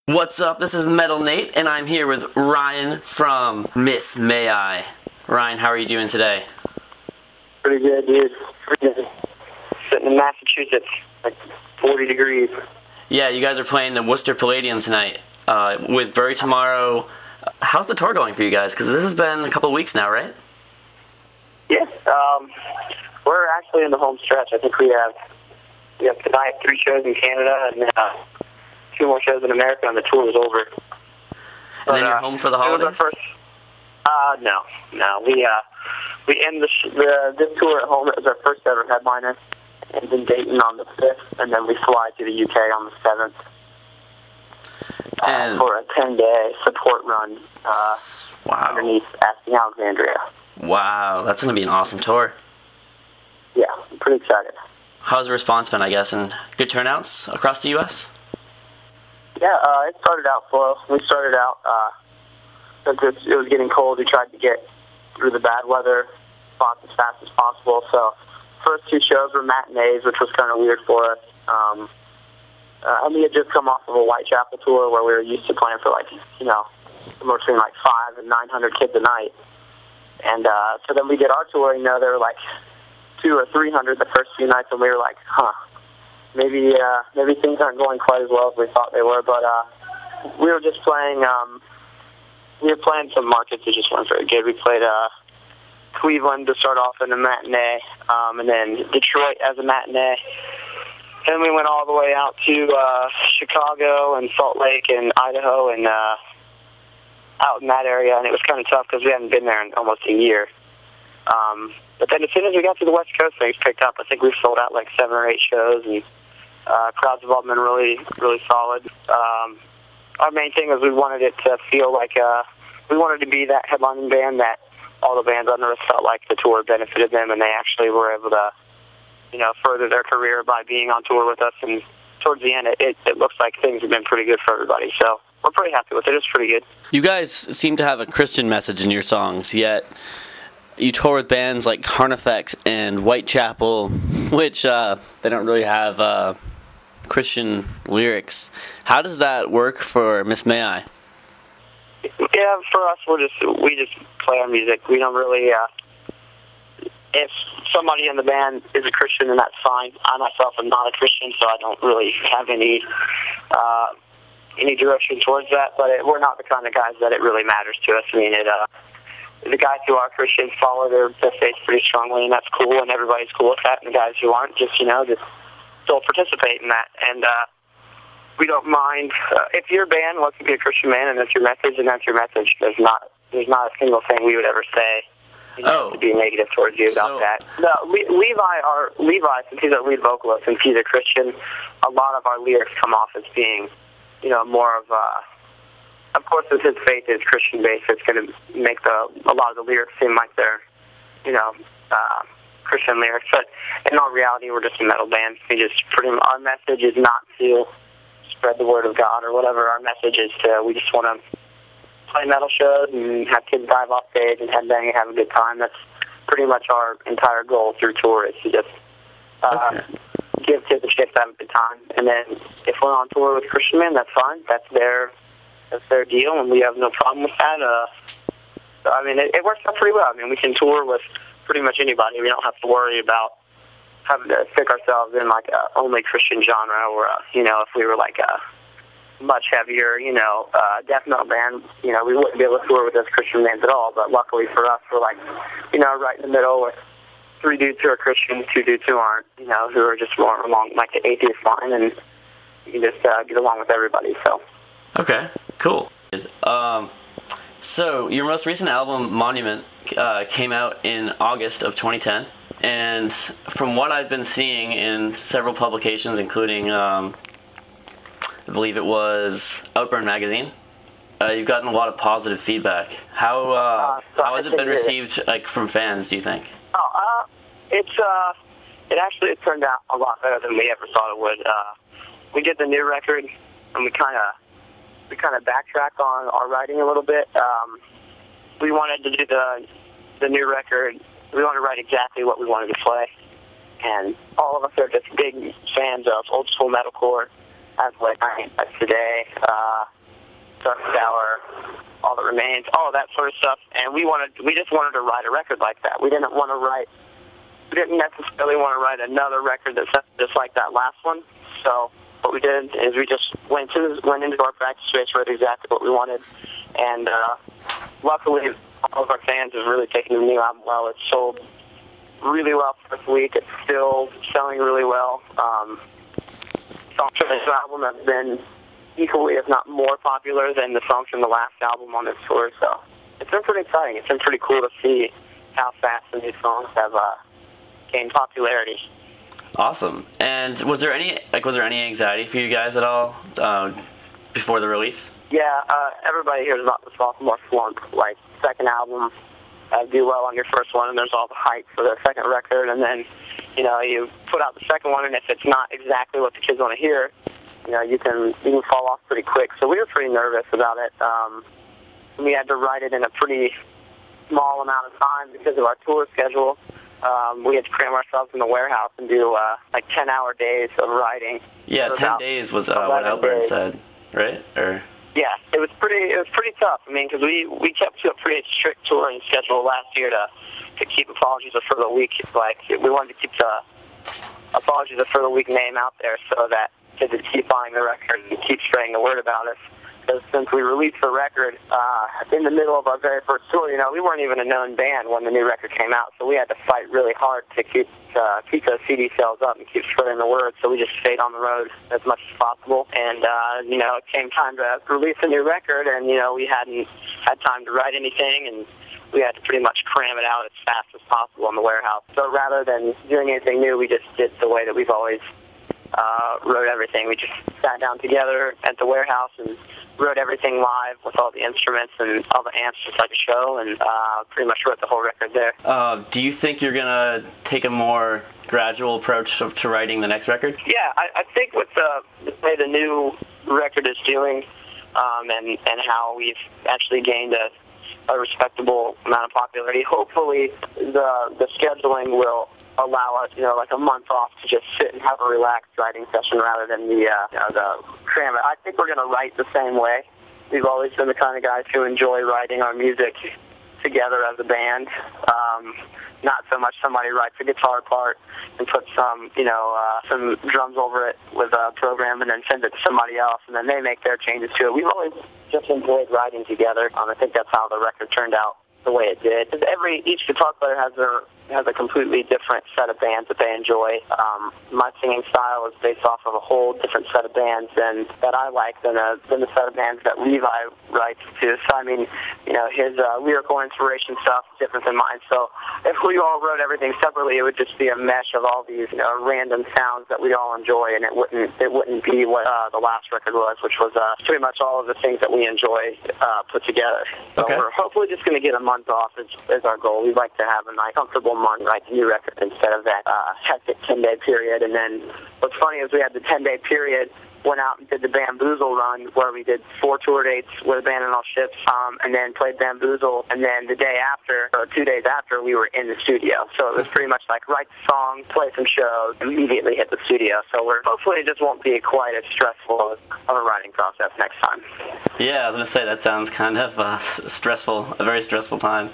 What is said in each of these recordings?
What's up? This is Metal Nate, and I'm here with Ryan from Miss May I. Ryan, how are you doing today? Pretty good, dude. Pretty good. Sitting in Massachusetts, like 40 degrees. Yeah, you guys are playing the Worcester Palladium tonight with Bury Tomorrow. How's the tour going for you guys? Because this has been a couple of weeks now, right? Yeah, we're actually in the home stretch. I think we have tonight 3 shows in Canada and 2 more shows in America, and the tour is over. And then you're home for the holidays? No. We end this tour at home. It was our first ever headliner. And in Dayton on the 5th, and then we fly to the UK on the 7th for a 10-day support run underneath Asking Alexandria. Wow, that's going to be an awesome tour. Yeah, I'm pretty excited. How's the response been, I guess, and good turnouts across the U.S.? Yeah, it started out slow. We started out, since it was getting cold, we tried to get through the bad weather spots as fast as possible. So first 2 shows were matinees, which was kind of weird for us. And we had just come off of a Whitechapel tour where we were used to playing for somewhere between 500 and 900 kids a night. And so then we did our tour, there were 200 or 300 the first few nights, and we were like, maybe things aren't going quite as well as we thought they were. But we were just playing, we were playing some markets that just weren't very good. We played Cleveland to start off in a matinee, and then Detroit as a matinee. Then we went all the way out to Chicago and Salt Lake and Idaho and out in that area, and it was kind of tough because we hadn't been there in almost a year. But then as soon as we got to the West Coast, things picked up. I think we sold out 7 or 8 shows, and crowds have all been really, really solid. Our main thing was we wanted it to feel like we wanted to be that headlining band that all the bands under us felt like the tour benefited them, and they actually were able to, further their career by being on tour with us. And towards the end, it looks like things have been pretty good for everybody. So we're pretty happy with it. It's pretty good. You guys seem to have a Christian message in your songs, yet you tour with bands like Carnifex and Whitechapel, which they don't really have Christian lyrics. How does that work for Miss May I? Yeah, for us, we just play our music. We don't really. If somebody in the band is a Christian, then that's fine. I myself am not a Christian, so I don't really have any direction towards that. But we're not the kind of guys that it really matters to us. I mean, the guys who are Christians follow their faith pretty strongly, and that's cool, and everybody's cool with that. And the guys who aren't, just still participate in that. And we don't mind if your band wants to be a Christian band and that's your message, and that's your message. There's not a single thing we would ever say to be negative towards you about that. No, Levi, since he's our lead vocalist, since he's a Christian, a lot of our lyrics come off as being, more of course, as his faith is Christian based, it's going to make a lot of the lyrics seem like they're, Christian lyrics. But in all reality, we're just a metal band. Our message is not to spread the word of God or whatever. Our message is we just want to play metal shows and have kids dive off stage and headbang and have a good time. That's pretty much our entire goal through tour, is to just give kids a chance to have a good time. And then if we're on tour with Christian men, that's fine. That's their deal, and we have no problem with that. I mean, it works out pretty well. I mean, we can tour with pretty much anybody. We don't have to worry about having to stick ourselves in a only Christian genre, or if we were a much heavier, death metal band, we wouldn't be able to tour with those Christian bands at all. But luckily for us, we're right in the middle with 3 dudes who are Christians, 2 dudes who aren't, who are just more along the atheist line, and you just get along with everybody. So. Okay, cool. So your most recent album, Monument, came out in August of 2010, and from what I've been seeing in several publications, including I believe it was Outburn magazine, you've gotten a lot of positive feedback. How has it been received from fans, do you think? It actually turned out a lot better than we ever thought it would. We did the new record, and we kind of backtracked on our writing a little bit. We wanted to do the new record. We wanted to write exactly what we wanted to play, and all of us are just big fans of old school metalcore, as like today, Dark Hour, All That Remains, all of that sort of stuff. And we just wanted to write a record like that. We didn't necessarily want to write another record that sounded just like that last one. So what we did is we just went into our practice space, wrote exactly what we wanted, and luckily all of our fans have really taken the new album well. It's sold really well for this week. It's still selling really well. Songs from this album have been equally, if not more popular than the songs from the last album on this tour. So it's been pretty exciting. It's been pretty cool to see how fast the new songs have gained popularity. Awesome. And was there any anxiety for you guys at all before the release? Yeah, everybody hears about the sophomore slump. Like, second album, do well on your first one, and there's all the hype for the second record, and then, you put out the second one, and if it's not exactly what the kids want to hear, you can fall off pretty quick. So we were pretty nervous about it. We had to write it in a pretty small amount of time because of our tour schedule. We had to cram ourselves in the warehouse and do 10-hour days of writing. Yeah, 10 days was what Albert said, right? Or yeah, it was pretty tough. I mean, because we kept to a pretty strict touring schedule last year to keep Apologies of Further Week. Like, we wanted to keep the Apologies of Further Week name out there so that kids would keep buying the record and keep spreading the word about us. Because since we released the record in the middle of our very first tour, we weren't even a known band when the new record came out, so we had to fight really hard to keep those CD sales up and keep spreading the word, so we just stayed on the road as much as possible. And, it came time to release a new record, and, we hadn't had time to write anything, and we had to pretty much cram it out as fast as possible in the warehouse. So rather than doing anything new, we just did the way that we've always wrote everything. We just sat down together at the warehouse and wrote everything live with all the instruments and all the amps just like a show, and pretty much wrote the whole record there. Do you think you're going to take a more gradual approach to writing the next record? Yeah, I think with the way the new record is doing and how we've actually gained a respectable amount of popularity, hopefully the scheduling will allow us, like a month off to just sit and have a relaxed writing session rather than the cram it. I think we're going to write the same way. We've always been the kind of guys who enjoy writing our music together as a band. Not so much somebody writes a guitar part and puts some drums over it with a program and then sends it to somebody else, and then they make their changes to it. We've always just enjoyed writing together. I think that's how the record turned out the way it did. Each guitar player has a completely different set of bands that they enjoy. My singing style is based off of a whole different set of bands that I like than the set of bands that Levi writes to. So I mean, his lyrical inspiration stuff is different than mine. So if we all wrote everything separately, it would just be a mesh of all these random sounds that we all enjoy, and it wouldn't be what the last record was, which was pretty much all of the things that we enjoy put together. So okay. We're hopefully just going to get a month off is our goal. We'd like to have a nice, comfortable month, write the new record instead of that hectic 10-day period. And then what's funny is we had the 10-day period, went out and did the Bamboozle run where we did 4 tour dates with a band and all ships, and then played Bamboozle, and then the day after, or 2 days after, we were in the studio. So it was pretty much like write the song, play some shows, immediately hit the studio. So hopefully it just won't be quite as stressful of a writing process next time. Yeah, I was going to say, that sounds kind of stressful, a very stressful time.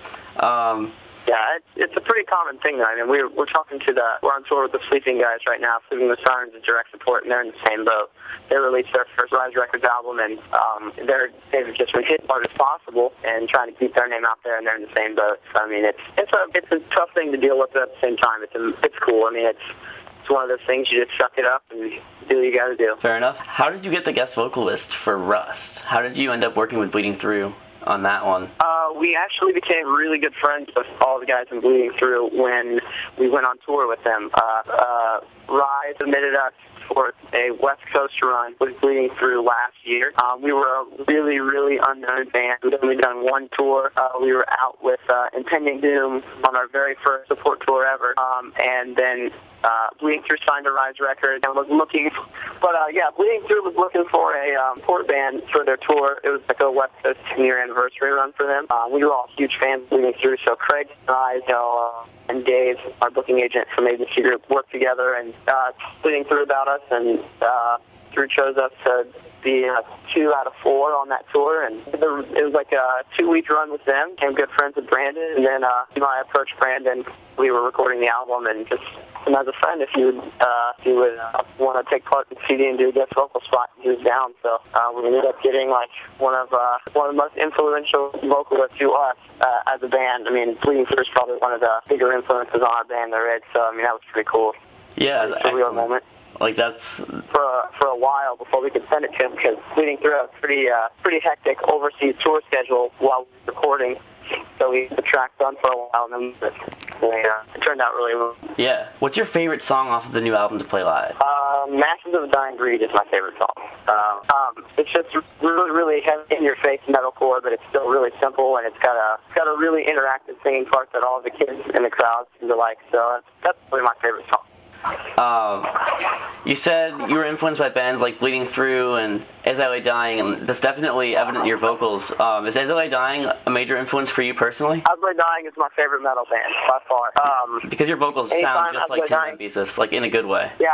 Yeah, it's a pretty common thing, though. I mean, we're talking we're on tour with the Sleeping Guys right now. Sleeping with Sirens is direct support, and they're in the same boat. They released their first Rise Records album, and they've just been hit as hard as possible and trying to keep their name out there, and they're in the same boat. So I mean, it's a tough thing to deal with, but at the same time, it's cool. I mean, it's one of those things you just suck it up and do what you got to do. Fair enough. How did you get the guest vocalist for Rust? How did you end up working with Bleeding Through on that one? We actually became really good friends with all the guys in Bleeding Through when we went on tour with them. Rise submitted us for a West Coast run with Bleeding Through last year. We were a really, really unknown band. We'd only done one tour. We were out with Impending Doom on our very first support tour ever. And then Bleeding Through signed a Rise record and was looking, Bleeding Through was looking for a support band for their tour. It was like a West Coast 10-year anniversary run for them. We were all huge fans of Bleeding Through, so Craig and I, and Dave, our booking agent from Agency Group, worked together and Bleeding Through about us, and Drew chose us to be 2 out of 4 on that tour, and it was like a 2-week run with them. Became good friends with Brandon, and then I approached Brandon. We were recording the album, and just him as a friend, if you would want to take part in the CD and do a guest vocal spot, he was down. So we ended up getting like one of the most influential vocalists to us as a band. I mean, Bleeding Through is probably one of the bigger influences on our band there is. So I mean, that was pretty cool. Yeah, it's a real moment. Like that's for a while before we could send it to him, because Bleeding Through a pretty hectic overseas tour schedule while we were recording. So we had the track done for a while, and then it turned out really well. Yeah. What's your favorite song off of the new album to play live? Masses of Dying Greed is my favorite song. It's just really heavy in your face metalcore, but it's still really simple, and it's got a really interactive singing part that all the kids in the crowd seem to like. So that's really my favorite song. You said you were influenced by bands like Bleeding Through and As I Lay Dying, and that's definitely evident in your vocals. Is As I Lay Dying a major influence for you personally? As I Lay Dying is my favorite metal band by far. Because your vocals sound just like Tim Lambesis, like in a good way. Yeah,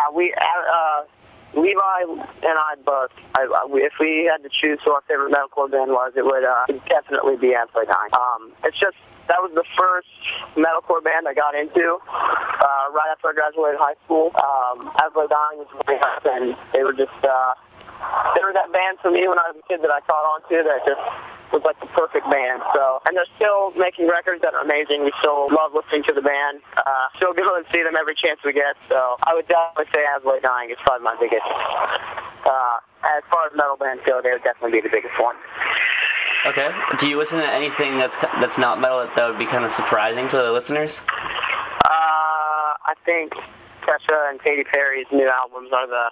Levi and I both. If we had to choose who our favorite metalcore band was, it would definitely be As I Lay Dying. It's just that was the first metalcore band I got into right after I graduated high school. As I Lay Dying was way up, and they were just they were that band for me when I was a kid that I caught on to that just was like the perfect band. So, and they're still making records that are amazing. We still love listening to the band. Still go and see them every chance we get. So I would definitely say As I Lay Dying is probably my biggest. As far as metal bands go, they would definitely be the biggest one. Okay. Do you listen to anything that's not metal that would be kind of surprising to the listeners? I think Kesha and Katy Perry's new albums are the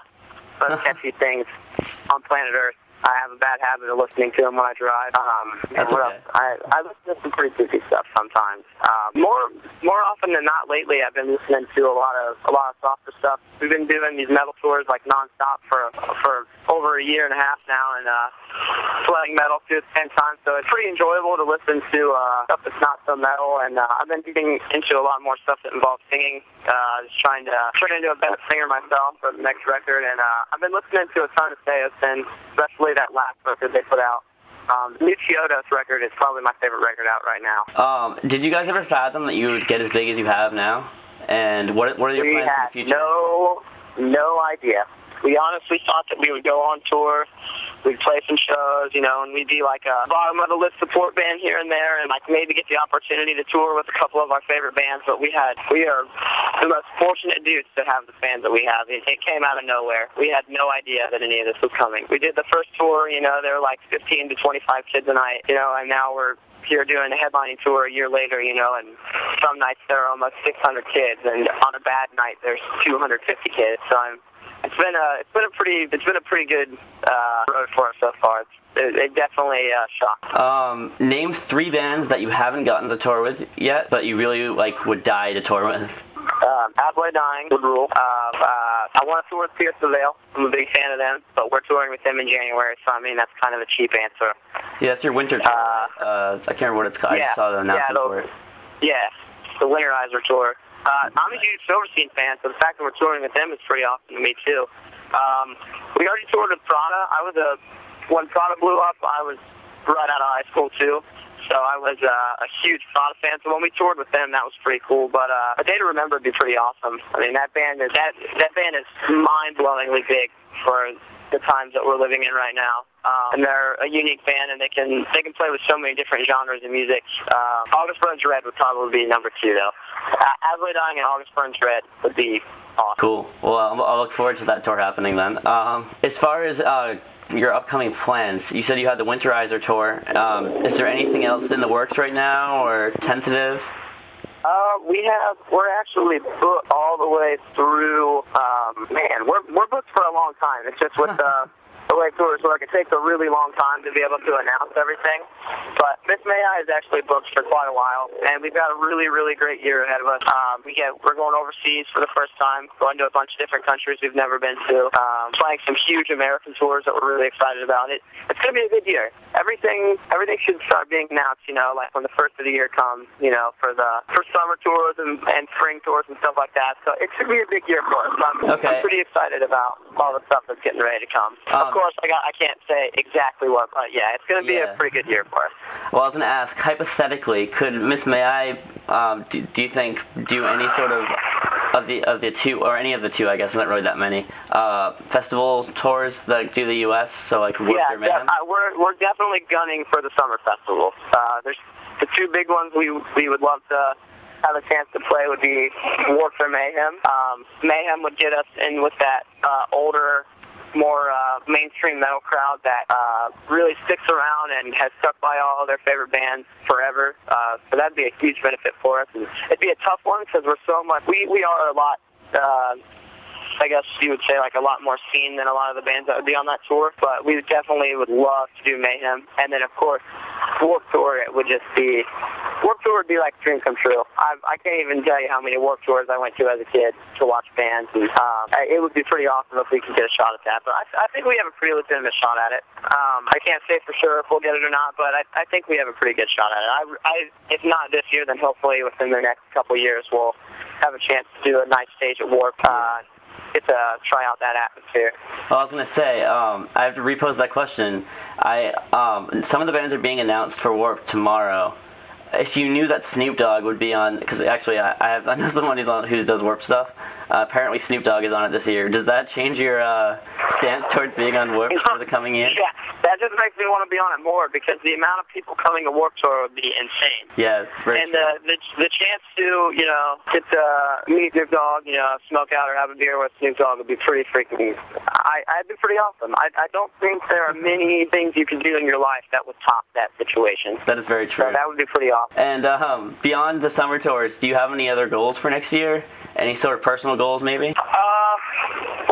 most catchy things on planet Earth. I have a bad habit of listening to them when I drive. That's okay. I listen to some pretty goofy stuff sometimes. More often than not lately, I've been listening to a lot of softer stuff. We've been doing these metal tours like nonstop for over a year and a half now, and playing metal too at the same time. So it's pretty enjoyable to listen to stuff that's not so metal. And I've been getting into a lot more stuff that involves singing. Just trying to turn into a better singer myself for the next record. And I've been listening to a ton of Theos, and especially that last record they put out. The new Chiodos record is probably my favorite record out right now. Did you guys ever fathom that you would get as big as you have now? And what are your plans for the future? No idea. We honestly thought that we would go on tour, we'd play some shows, and we'd be like a bottom-of-the-list support band here and there, and like maybe get the opportunity to tour with a couple of our favorite bands. But we are the most fortunate dudes to have the fans that we have. It came out of nowhere. We had no idea that any of this was coming. We did the first tour, there were like 15 to 25 kids a night, and now we're here doing a headlining tour a year later, and some nights there are almost 600 kids, and on a bad night there's 250 kids. So it's been a pretty good road for us so far. It definitely shocked. Name 3 bands that you haven't gotten to tour with yet, but you really would die to tour with. As I Lay Dying would rule. I want to tour with Pierce the Veil. I'm a big fan of them, but we're touring with them in January, so I mean that's kind of a cheap answer. Yeah, that's your winter tour. I can't remember what it's called. I just saw the announcement for it. Yeah, the Winterizer tour. I'm a huge Silverstein fan, so the fact that we're touring with them is pretty awesome to me too. We already toured with Prada. When Prada blew up, I was right out of high school too. So I was a huge Prada fan. So when we toured with them, that was pretty cool. But A Day to Remember would be pretty awesome. I mean, that band is mind-blowingly big for the times that we're living in right now. And they're a unique band, and they can play with so many different genres of music. August Burns Red would probably be number 2, though. As I Lay Dying and August Burns Red would be awesome. Cool. Well, I'll look forward to that tour happening then. As far as your upcoming plans, you said you had the Winterizer tour. Is there anything else in the works right now, or tentative? We're actually booked all the way through. We're booked for a long time. It's just with the way tours work, it takes a really long time to be able to announce everything. But Miss May I is actually booked for quite a while, and we've got a really, really great year ahead of us. We're going overseas for the first time, going to a bunch of different countries we've never been to, playing some huge American tours that we're really excited about. It's going to be a good year. Everything should start being announced, like when the first of the year comes, for summer tours and spring tours and stuff like that. So it should be a big year for us. I'm pretty excited about all the stuff that's getting ready to come. Of course, I can't say exactly what, but yeah, it's going to be a pretty good year for us. Well, I was going to ask, hypothetically, could Miss May I, do you think, do any sort of the two, or any of the two, I guess, not really that many, festival tours that do the U.S., so like Warped or Mayhem? We're definitely gunning for the summer festival. There's the two big ones we would love to have a chance to play would be Warped or Mayhem. Mayhem would get us in with that older, more mainstream metal crowd that really sticks around and has stuck by all of their favorite bands forever. So that'd be a huge benefit for us. And it'd be a tough one because we're so much. We are a lot. I guess you would say like a lot more seen than a lot of the bands that would be on that tour, but we definitely would love to do Mayhem. And then of course, Warped Tour would be like a dream come true. I can't even tell you how many Warped Tours I went to as a kid to watch bands, and it would be pretty awesome if we could get a shot at that. But I think we have a pretty legitimate shot at it. I can't say for sure if we'll get it or not, but I think we have a pretty good shot at it. If not this year, then hopefully within the next couple of years we'll have a chance to do a nice stage at Warped. Get to try out that atmosphere. Well, I was going to say, I have to repose that question. Some of the bands are being announced for Warped tomorrow. If you knew that Snoop Dogg would be on, because actually I know someone who does Warped stuff. Apparently Snoop Dogg is on it this year. Does that change your stance towards being on Warped for the coming year? Yeah, that just makes me want to be on it more because the amount of people coming to Warped Tour would be insane. Yeah, right. And the chance to get to meet Snoop Dogg, smoke out or have a beer with Snoop Dogg would be pretty freaking. I'd be pretty awesome. I don't think there are many things you can do in your life that would top that situation. That is very true. So that would be pretty awesome. And beyond the summer tours, do you have any other goals for next year? Any sort of personal goals, maybe?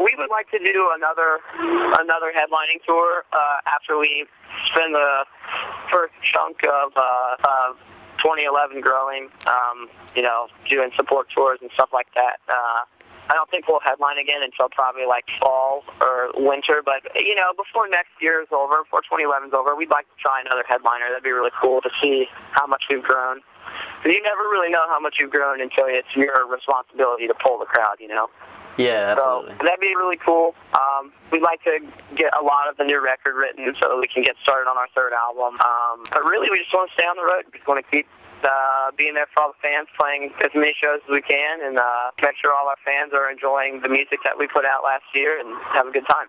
We would like to do another headlining tour after we spend the first chunk of 2011 growing, doing support tours and stuff like that. I don't think we'll headline again until probably like fall or winter, but before next year is over, before 2011 is over, we'd like to try another headliner. That'd be really cool to see how much we've grown. But you never really know how much you've grown until it's your responsibility to pull the crowd, Yeah, absolutely. So that'd be really cool. We'd like to get a lot of the new record written so that we can get started on our third album. But really, we just want to stay on the road. We just want to keep being there for all the fans, playing as many shows as we can, and make sure all our fans are enjoying the music that we put out last year and have a good time.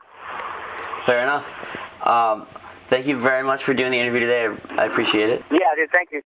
Fair enough. Thank you very much for doing the interview today. I appreciate it. Yeah, dude, thank you.